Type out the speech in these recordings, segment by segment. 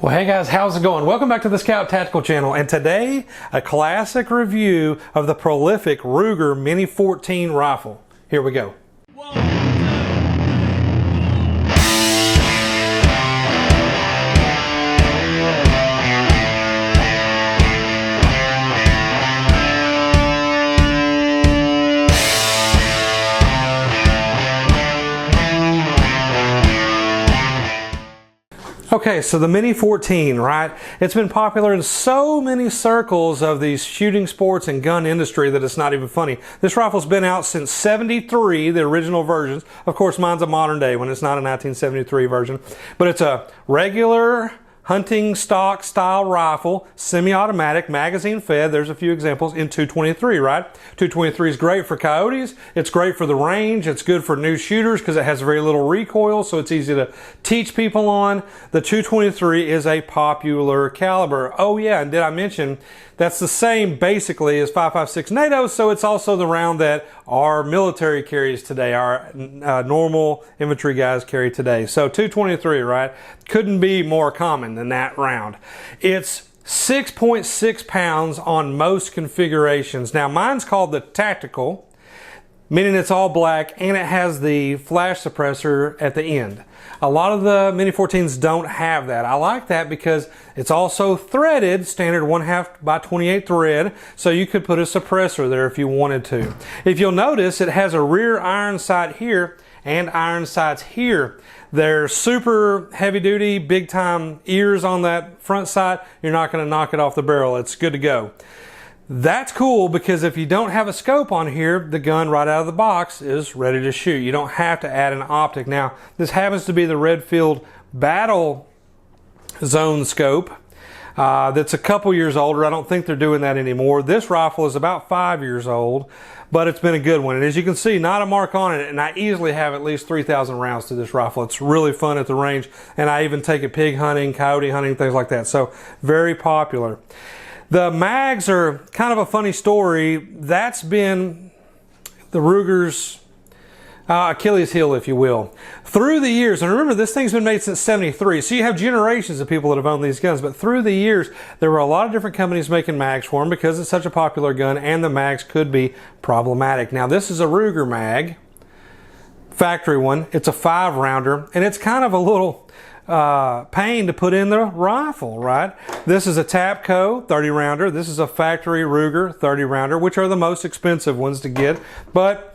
Well, hey guys, how's it going? Welcome back to the Scout Tactical channel, and today a classic review of the prolific Ruger Mini-14 rifle. Here we go. Okay, so the Mini-14, right? It's been popular in so many circles of the shooting sports and gun industry that it's not even funny. This rifle's been out since '73, the original versions. Of course, mine's a modern day one. It's not a 1973 version. But it's a regular hunting stock style rifle, semi-automatic, magazine fed. There's a few examples in 223, right? 223 is great for coyotes. It's great for the range. It's good for new shooters because it has very little recoil, so it's easy to teach people on. The 223 is a popular caliber. Oh yeah, and did I mention that's the same basically as 5.56 NATO, so it's also the round that our military carries today, our normal infantry guys carry today. So 223, right? Couldn't be more common than that round. It's 6.6 pounds on most configurations. Now mine's called the Tactical, meaning it's all black and it has the flash suppressor at the end. A lot of the Mini-14s don't have that. I like that because it's also threaded, standard 1/2 by 28 thread, so you could put a suppressor there if you wanted to. If you'll notice, it has a rear iron sight here and iron sights here. They're super heavy duty, big time ears on that front sight. You're not going to knock it off the barrel. It's good to go. That's cool because if you don't have a scope on here, the gun right out of the box is ready to shoot. You don't have to add an optic. Now, this happens to be the Redfield Battle Zone scope that's a couple years older. I don't think they're doing that anymore. This rifle is about 5 years old, but it's been a good one. And as you can see, not a mark on it, and I easily have at least 3,000 rounds to this rifle. It's really fun at the range, and I even take it pig hunting, coyote hunting, things like that. So very popular. The mags are kind of a funny story. That's been the Ruger's Achilles heel, if you will. Through the years, and remember this thing's been made since '73, so you have generations of people that have owned these guns, but through the years, there were a lot of different companies making mags for them because it's such a popular gun and the mags could be problematic. Now this is a Ruger mag, factory one. It's a 5-rounder, and it's kind of a little pain to put in the rifle, right? This is a Tapco 30-rounder. This is a factory Ruger 30-rounder, which are the most expensive ones to get, but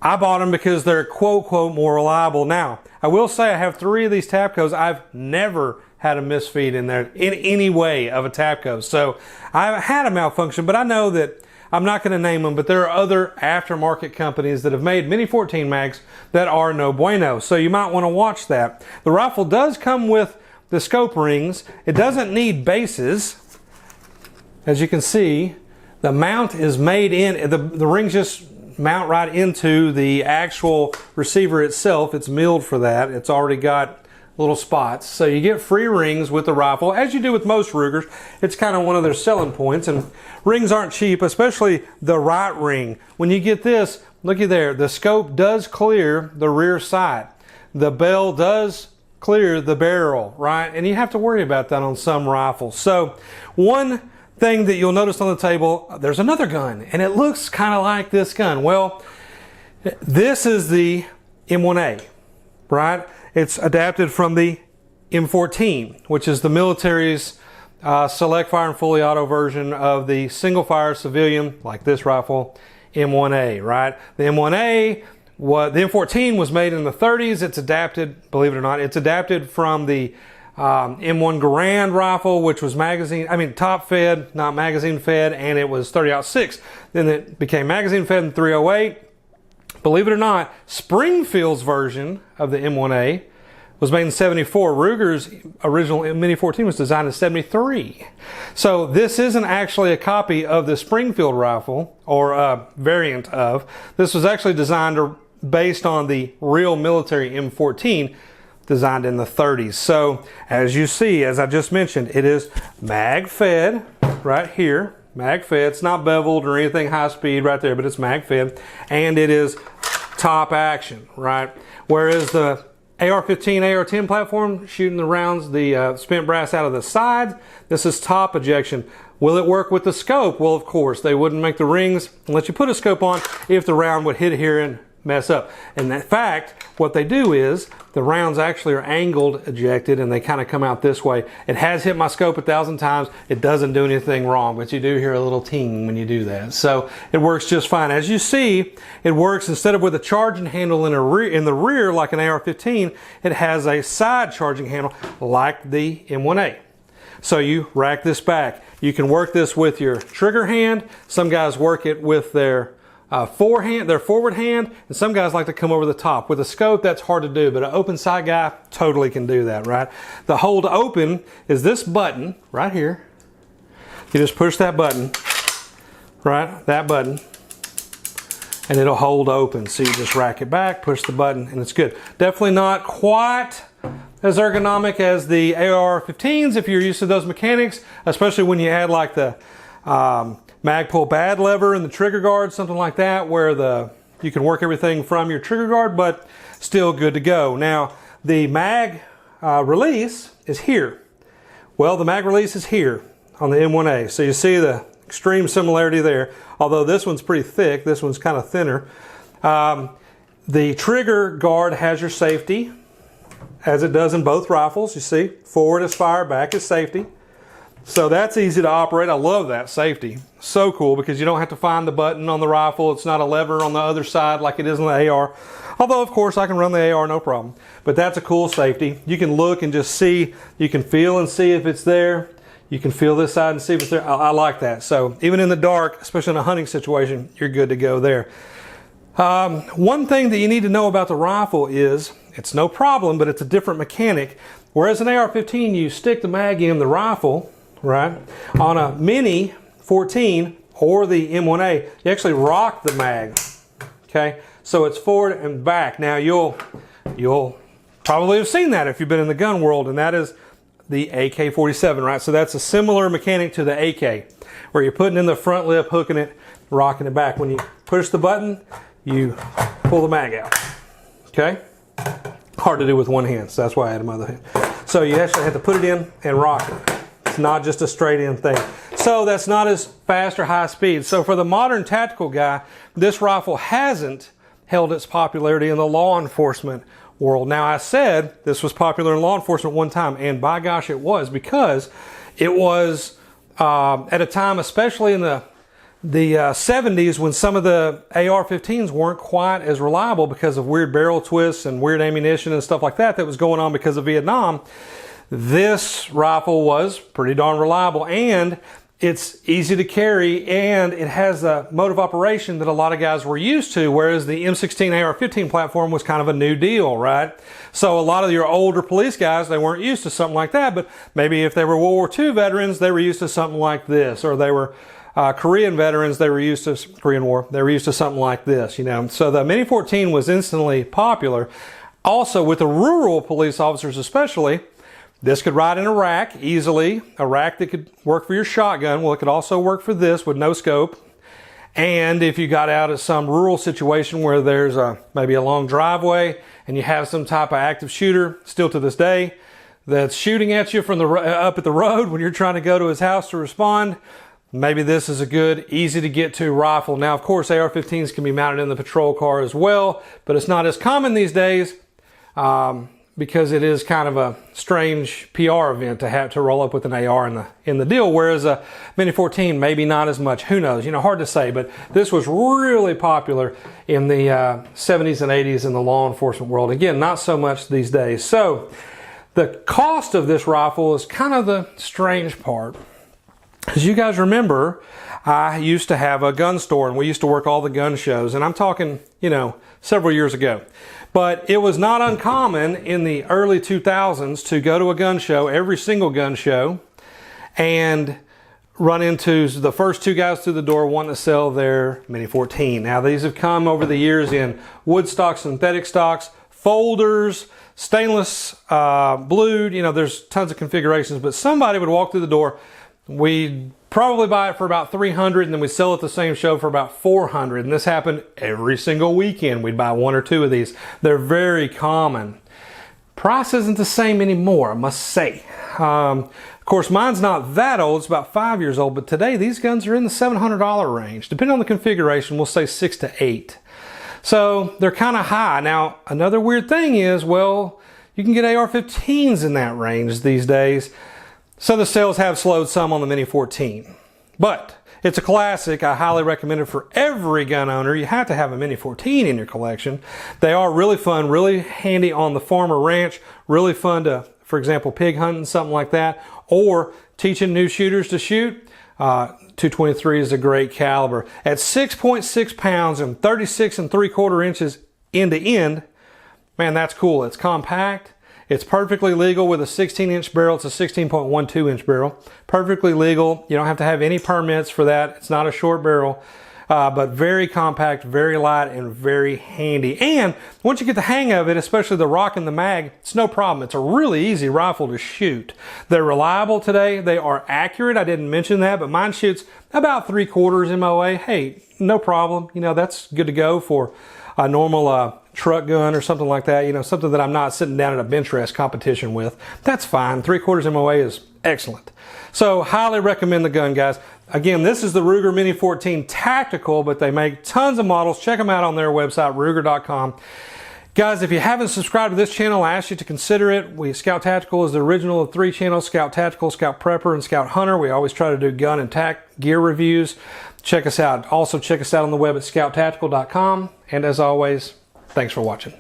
I bought them because they're quote, quote, more reliable. Now, I will say I have 3 of these Tapcos. I've never had a misfeed in there in any way of a Tapco. So I had a malfunction, but I know that I'm not going to name them, but there are other aftermarket companies that have made Mini-14 mags that are no bueno. So you might want to watch that. The rifle does come with the scope rings. It doesn't need bases. As you can see, the mount is made in, the rings just mount right into the actual receiver itself. It's milled for that. It's already got little spots. So you get free rings with the rifle, as you do with most Rugers. It's kind of one of their selling points, and rings aren't cheap, especially the right ring. When you get this, looky there, the scope does clear the rear sight. The bell does clear the barrel, right? And you have to worry about that on some rifles. So one thing that you'll notice on the table, there's another gun, and it looks kind of like this gun. Well, this is the M1A, right? It's adapted from the M14, which is the military's select fire and fully auto version of the single fire civilian, like this rifle, M1A, right? The M1A, the M14 was made in the 30s. It's adapted, believe it or not, it's adapted from the M1 Garand rifle, which was top fed, not magazine fed, and it was 30-06. Then it became magazine fed in 308. Believe it or not, Springfield's version of the M1A was made in '74. Ruger's original Mini-14 was designed in '73. So this isn't actually a copy of the Springfield rifle, or a variant of. This was actually designed based on the real military M14, designed in the 30s. So as you see, as I just mentioned, it is mag fed right here. Mag fed. It's not beveled or anything high speed right there, but it's mag fed, and it is top action, right? Whereas the AR-15, AR-10 platform, shooting the rounds, the spent brass out of the sides. This is top ejection. Will it work with the scope? Well, of course. They wouldn't make the rings unless you put a scope on if the round would hit here and mess up. And in fact, what they do is the rounds actually are angled ejected and they kind of come out this way. It has hit my scope 1,000 times. It doesn't do anything wrong, but you do hear a little ting when you do that. So it works just fine. As you see, it works instead of with a charging handle in the rear like an AR-15, it has a side charging handle like the M1A. So you rack this back. You can work this with your trigger hand. Some guys work it with their forward hand, and some guys like to come over the top. With a scope, that's hard to do, but an open sight guy totally can do that, right? The hold open is this button right here. You just push that button, right? That button, and it'll hold open. So you just rack it back, push the button, and it's good. Definitely not quite as ergonomic as the AR-15s if you're used to those mechanics, especially when you add like the mag pull bad lever and the trigger guard, something like that, where you can work everything from your trigger guard, but still good to go. Now, the mag release is here. Well, the mag release is here on the M1A. So you see the extreme similarity there. Although this one's pretty thick, this one's kind of thinner. The trigger guard has your safety, as it does in both rifles. You see, forward is fire, back is safety. So that's easy to operate. I love that safety. So cool because you don't have to find the button on the rifle. It's not a lever on the other side like it is on the AR. Although, of course, I can run the AR no problem. But that's a cool safety. You can look and just see. You can feel and see if it's there. You can feel this side and see if it's there. I like that. So even in the dark, especially in a hunting situation, you're good to go there. One thing that you need to know about the rifle is it's no problem, but it's a different mechanic. Whereas an AR-15, you stick the mag in the rifle, right? On a Mini-14 or the M1A, you actually rock the mag, okay? So it's forward and back. Now you'll probably have seen that if you've been in the gun world, and that is the AK-47, right? So that's a similar mechanic to the AK, where you're putting in the front lip, hooking it, rocking it back. When you push the button, you pull the mag out, okay? Hard to do with one hand, so that's why I had my other hand. So you actually have to put it in and rock it. It's not just a straight in thing. So that's not as fast or high speed. So for the modern tactical guy, this rifle hasn't held its popularity in the law enforcement world. Now, I said this was popular in law enforcement one time, and by gosh, it was, because it was at a time, especially in the 70s, when some of the AR-15s weren't quite as reliable because of weird barrel twists and weird ammunition and stuff like that was going on because of Vietnam. This rifle was pretty darn reliable, and it's easy to carry, and it has a mode of operation that a lot of guys were used to, whereas the M16 AR-15 platform was kind of a new deal, right? So a lot of your older police guys, they weren't used to something like that, but maybe if they were World War II veterans, they were used to something like this, or they were Korean veterans, they were used to Korean War, they were used to something like this, you know. So the Mini-14 was instantly popular. Also, with the rural police officers especially, this could ride in a rack easily, a rack that could work for your shotgun. Well, it could also work for this with no scope. And if you got out of some rural situation where there's maybe a long driveway and you have some type of active shooter, still to this day, that's shooting at you from up at the road when you're trying to go to his house to respond, maybe this is a good, easy to get to rifle. Now, of course, AR-15s can be mounted in the patrol car as well, but it's not as common these days. Because it is kind of a strange PR event to have to roll up with an AR in the deal, whereas a Mini-14 maybe not as much. Who knows? You know, hard to say, but this was really popular in the 70s and 80s in the law enforcement world. Again, not so much these days. So the cost of this rifle is kind of the strange part. As you guys remember, I used to have a gun store, and we used to work all the gun shows, and I'm talking, you know, several years ago. But it was not uncommon in the early 2000s to go to a gun show, every single gun show, and run into the first two guys through the door wanting to sell their Mini-14. Now, these have come over the years in wood stocks, synthetic stocks, folders, stainless, blued. You know, there's tons of configurations, but somebody would walk through the door. We'd probably buy it for about $300, and then we'd sell it at the same show for about $400. And this happened every single weekend. We'd buy one or two of these. They're very common. Price isn't the same anymore, I must say. Of course, mine's not that old, it's about 5 years old, but today these guns are in the $700 range. Depending on the configuration, we'll say 6 to 8. So they're kind of high. Now, another weird thing is, well, you can get AR-15s in that range these days. So the sales have slowed some on the Mini-14. But it's a classic. I highly recommend it for every gun owner. You have to have a Mini-14 in your collection. They are really fun, really handy on the farm or ranch, really fun to, for example, pig hunting, something like that, or teaching new shooters to shoot. 223 is a great caliber. At 6.6 pounds and 36 3/4 inches end to end, man, that's cool. It's compact. It's perfectly legal with a 16-inch barrel. It's a 16.12-inch barrel. Perfectly legal. You don't have to have any permits for that. It's not a short barrel, but very compact, very light, and very handy. And once you get the hang of it, especially the rock and the mag, it's no problem. It's a really easy rifle to shoot. They're reliable today. They are accurate. I didn't mention that, but mine shoots about 3/4 MOA. Hey, no problem. You know, that's good to go for a normal truck gun or something like that, you know, something that I'm not sitting down at a bench rest competition with. That's fine. 3/4 MOA is excellent. So highly recommend the gun, guys. Again, this is the Ruger Mini-14 Tactical, but they make tons of models. Check them out on their website, Ruger.com. Guys, if you haven't subscribed to this channel, I ask you to consider it. Scout Tactical is the original of 3 channels, Scout Tactical, Scout Prepper, and Scout Hunter. We always try to do gun and tac gear reviews. Check us out. Also check us out on the web at scouttactical.com. And as always, thanks for watching.